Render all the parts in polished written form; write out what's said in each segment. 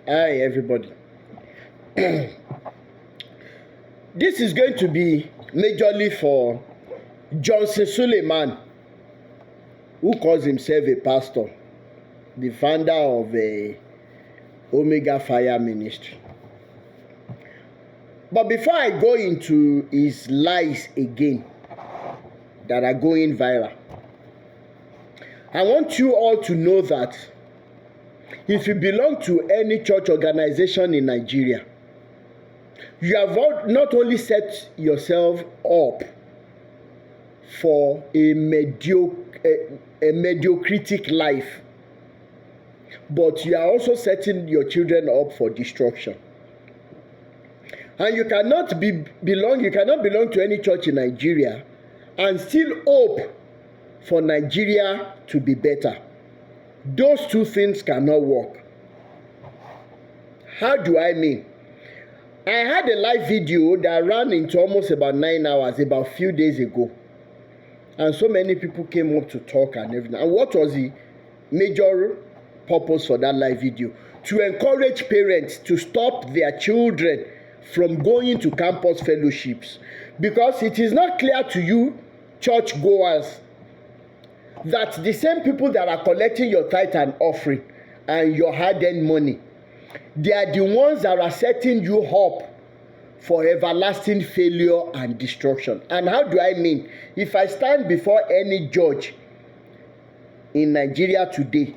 Hi, everybody. This is going to be majorly for Suleman, who calls himself a pastor, the founder of a Omega Fire Ministry. But before I go into his lies again that are going viral, I want you all to know that if you belong to any church organization in Nigeria, you have not only set yourself up for a mediocritic life, but you are also setting your children up for destruction. And you cannot belong to any church in Nigeria and still hope for Nigeria to be better. Those two things cannot work. How do I mean? I had a live video that ran into almost about 9 hours about a few days ago. And so many people came up to talk and everything. And what was the major purpose for that live video? To encourage parents to stop their children from going to campus fellowships. Because it is not clear to you, church goers, that the same people that are collecting your tithe and offering and your hard-earned money, they are the ones that are setting you up for everlasting failure and destruction. And how do I mean? If I stand before any judge in Nigeria today,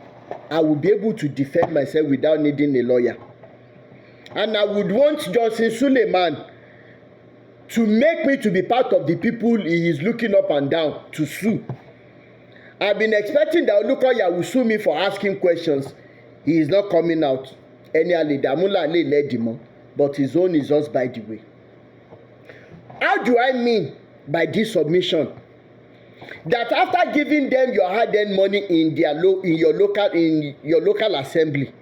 I will be able to defend myself without needing a lawyer. And I would want Suleman to make me to be part of the people he is looking up and down to sue. I've been expecting that Olukoya will sue me for asking questions. He is not coming out. But his own is just by the way. How do I mean by this submission? That after giving them your hard-earned money in your local assembly,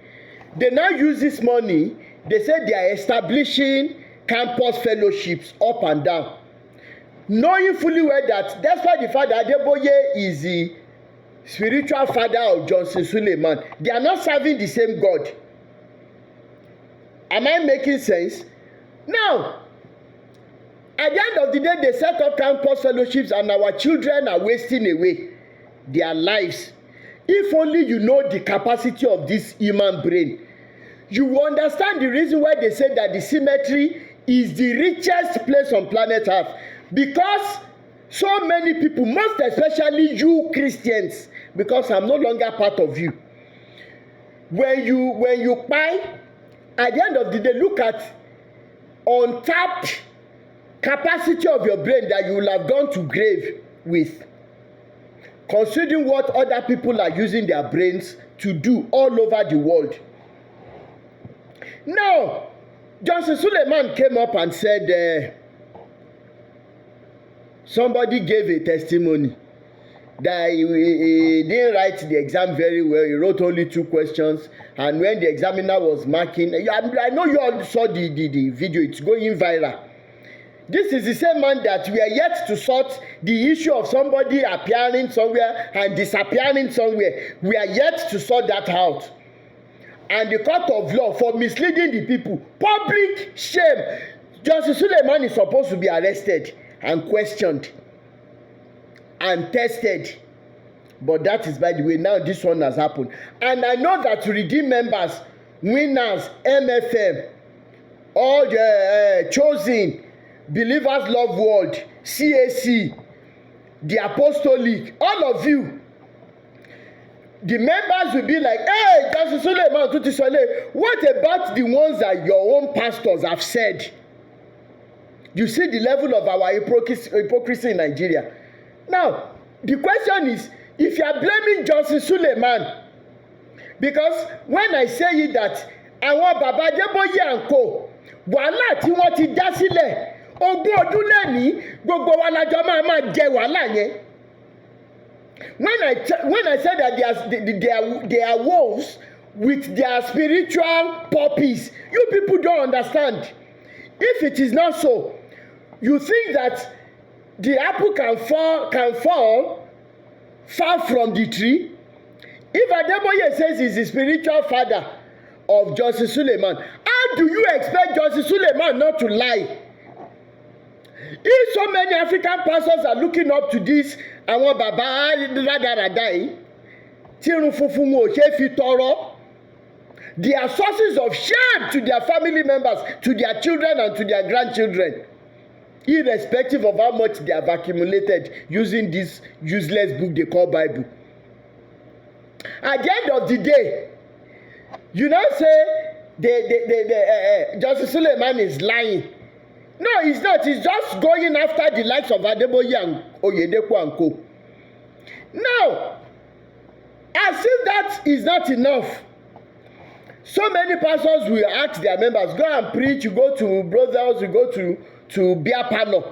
they now use this money. They say they are establishing campus fellowships up and down, knowing fully well that despite the fact that ADEBOYE is the spiritual father of Suleman, they are not serving the same God. Am I making sense? Now, at the end of the day, they set up campus fellowships and our children are wasting away their lives. If only you know the capacity of this human brain, you will understand the reason why they say that the cemetery is the richest place on planet Earth. Because so many people, most especially you Christians, because I'm no longer part of you, when you buy, at the end of the day, look at untapped capacity of your brain that you will have gone to grave with, considering what other people are using their brains to do all over the world. Now, Suleman came up and said somebody gave a testimony that he didn't write the exam very well. He wrote only 2 questions, and when the examiner was marking, I know you all saw the video. It's going viral. This is the same man that we are yet to sort the issue of somebody appearing somewhere and disappearing somewhere. We are yet to sort that out. And the court of law for misleading the people, public shame. Justice Suleiman is supposed to be arrested and questioned and tested. But that is by the way. Now this one has happened. And I know that Redeem members, Winners, MFM, all the Chosen, Believers Love World, CAC, the Apostolic, all of you, the members will be like, hey, Justice Suleiman, what about the ones that your own pastors have said? You see the level of our hypocrisy in Nigeria. Now, the question is, if you are blaming Justice Suleiman, because when I say it that àwọn bàbá ADEBOYE and co, wàhálà tí wọ́n ti dá sílẹ̀, ogún ọdún lẹ́ni gbogbo wa la jọ máa jẹ wàhálà yẹn. When I said that they are wolves with their spiritual puppies, you people don't understand. If it is not so, you think that the apple can fall far from the tree? If ADEBOYE says he's the spiritual father of Justice Suleiman. How do you expect Justice Suleiman not to lie? If so many African pastors are looking up to this, àwọn bàbá rádaràda yìí, tí irun funfun wọn ò ṣe fi tọrọ, they are sources of shame to their family members, to their children and to their grandchildren, irrespective of how much they have accumulated using this useless book they call Bible. At the end of the day, you now say Justice Suleiman is lying. No, he's not. He's just going after the likes of ADEBOYE and OYEDEPO and co. Now, as if that is not enough, so many pastors will ask their members, go and preach, you go to brothers, you go to beer parlor.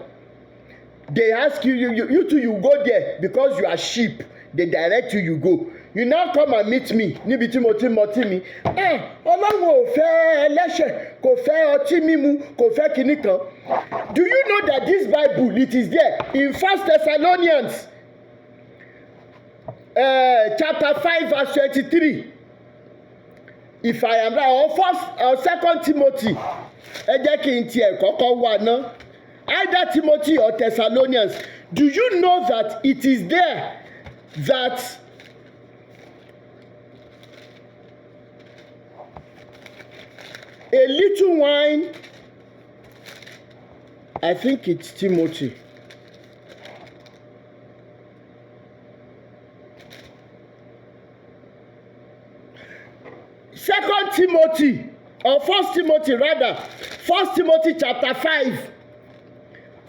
They ask you, you too, you go there because you are sheep. They direct you, you go. You now come and meet me. Níbi tí mo ti mọ̀ tí mi. Ọlọ́run ò fẹ́ ẹlẹ́ṣẹ̀, kò fẹ́ ọtí mímu, kò fẹ́ kinní kan. Do you know that this Bible, it is there in 1 Thessalonians chapter 5 verse 23. If I am right, or 2 Timothy, ẹ jẹ́ kí n tiẹ̀ kọ́kọ́ wà ná. Either Timothy or Thessalonians. Do you know that it is there that a little wine, I think it's Timothy. Second Timothy, or 1 Timothy rather, 1 Timothy chapter 5,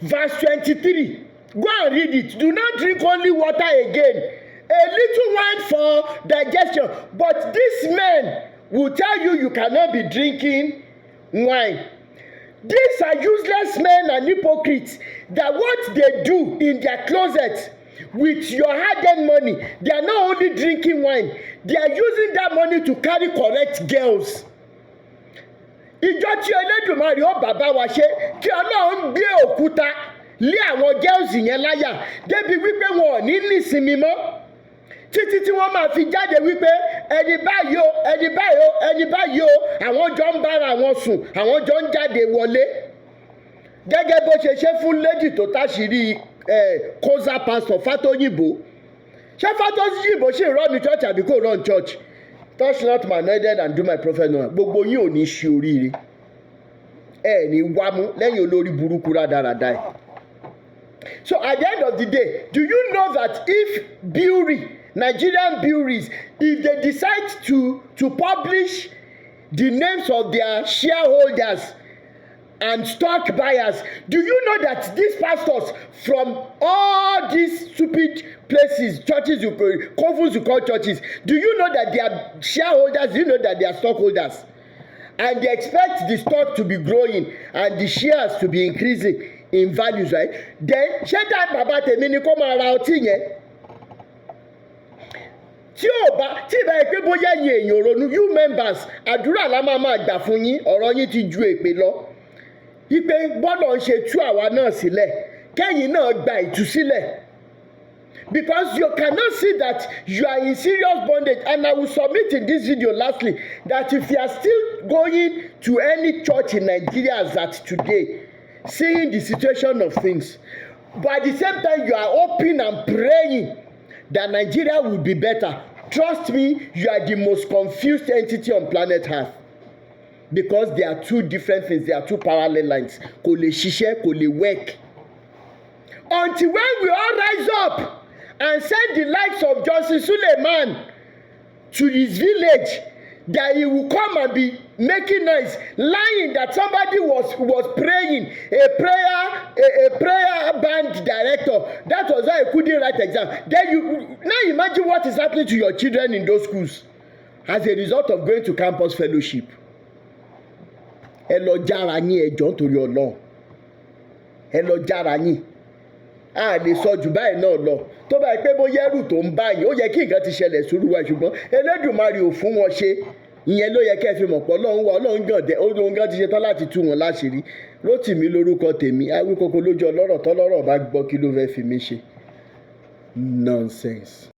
verse 23. Go and read it. Do not drink only water again, a little wine for digestion. But these men will tell you you cannot be drinking wine. These are useless men and hypocrites that what they do in their closet with your hard-earned money, they are not only drinking wine, they are using that money to carry correct girls. Ìjọ tí Elédùmarè ó bàbá wa ṣe kí Ọlọ́run gbé òkúta lé àwọn girls yẹn láyà débi wípé wọn ò ní nísinmi mọ́ títí tí wọ́n máa fi jáde wípé ẹni báyìí o ẹni báyìí o ẹni báyìí o àwọn jọ ń bára wọn sùn àwọn jọ ń jáde wọlé gẹ́gẹ́ bó ṣe ṣe fún lady tó táṣìírí kóza pastor Fátóyìnbó. Ṣé Fátóyìnbó ṣì ń run church àbí kò run church? Touch not my anointed and do my prophet no. Gbogbo yín ò ní ṣe oríire. Ẹ ní wámú lẹ́yìn olórí burúkú rádaràda ẹ̀. So at the end of the day, do you know that if brewery, Nigerian breweries, if they decide to publish the names of their shareholders and stock buyers, do you know that these pastors from all these stupid places, churches, conference you call churches, do you know that they are shareholders? Do you know that they are stockholders? And they expect the stock to be growing and the shares to be increasing in values, right? Then ṣé that bàbá tèmi ni kó máa ra ọtí yẹn? Tí ìbá yẹ pé bóyá ẹ̀yin èèyàn ronú, you members, àdúrà la máa gbà fún yín, ọ̀rọ̀ yín ti ju èpè lọ. Ipe bọ́lọ̀ ń ṣe tú àwa náà sílẹ̀, kẹ́yìn náà gba ìtúsílẹ̀. Because you cannot see that you are in serious bondage. And I will submit in this video lastly that if you are still going to any church in Nigeria as at today, seeing the situation of things, but at the same time you are hoping and praying that Nigeria will be better, trust me, you are the most confused entity on planet Earth. Because there are two different things, there are two parallel lines. Kò lè ṣiṣẹ́, kò lè work. Until when we all rise up and send the likes of Justice Suleman to his village, that he will come and be making noise, lying that somebody was praying, a prayer band director. That was why he couldn't write exam. Then you now imagine what is happening to your children in those schools as a result of going to campus fellowship. Ẹ lọ jára yín ẹjọ́ nítorí Ọlọ́run. Ẹ lọ jára yín. A lè sọ jù báyìí náà lọ. Tó bá yẹ pé bóyá ẹrù tó ń bá yín, ó yẹ kí nǹkan ti ṣẹlẹ̀ sórí wa ṣùgbọ́n Elédùmarè ò fún wọn ṣe. Ìyẹn ló yẹ kẹ́ fi mọ̀ pé Ọlọ́run gan ti ṣe tán láti tú wọn láṣìírí. Rótìmí lórúkọ tèmi, Awíkókó lójú ọlọ́rọ̀ tọ́lọ́rọ̀ bá gbọ́ kí ló fẹ́ fi mí ṣe. Nonsense.